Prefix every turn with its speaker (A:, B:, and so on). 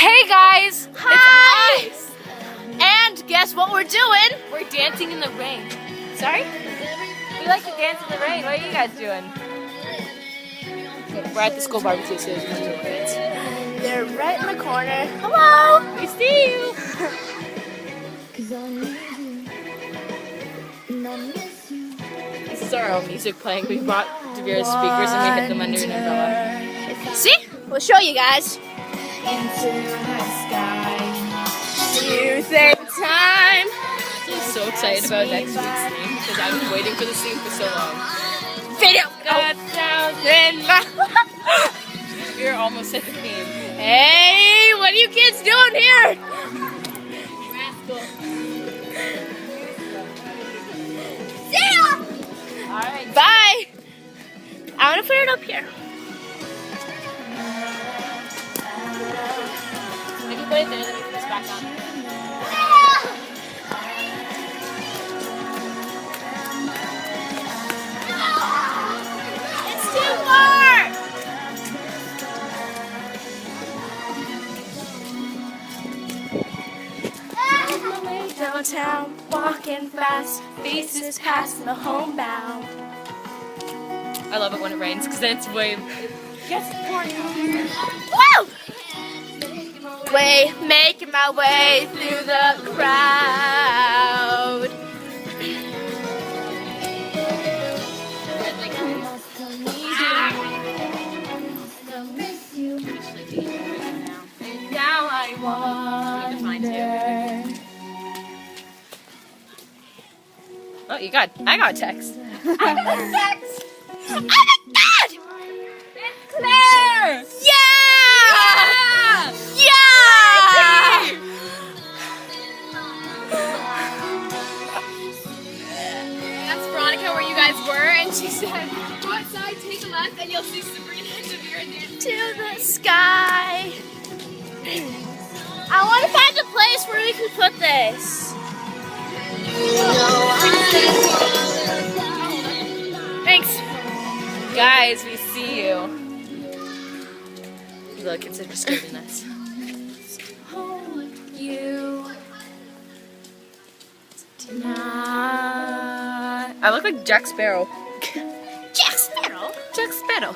A: Hey guys!
B: Hi!
A: It's us!
B: And guess what we're doing?
A: We're dancing in the rain. Sorry? We like to dance in the rain. What are you guys doing? We're at the school barbecue, so there's no kids.
B: They're right in the corner. Hello!
A: We see you! This is our own music playing. We bought Devera's speakers and we hid them under an umbrella.
B: See? We'll show you guys.
C: Into the sky.
B: You think time?
A: I'm so excited about next week's theme because I've been waiting for this theme for so long.
B: Video.
A: We're almost at the theme.
B: Hey, what are you kids doing here? See ya!
A: Alright.
B: Bye. I want to put it up here.
A: If you put it there, then we put this back on.
B: It's too far. Downtown, walking fast, faces past the homebound.
A: I love it when it rains because then it's way.
B: Woo! Making my way through the crowd. Now I wonder.
A: Oh, I got a text.
B: I got a text. Oh my God!
A: It's Claire!
B: Yeah! Yeah!
C: That's Veronica where you guys were, and she said, go outside, take a left, and you'll see Sabrina and Devera dancing.
B: To the sky. I want to find a place where we can put this. Thanks.
A: Guys, we see you. The little kids are just screaming us.
B: You
A: I look like Jack Sparrow.
B: Jack Sparrow.
A: Jack Sparrow.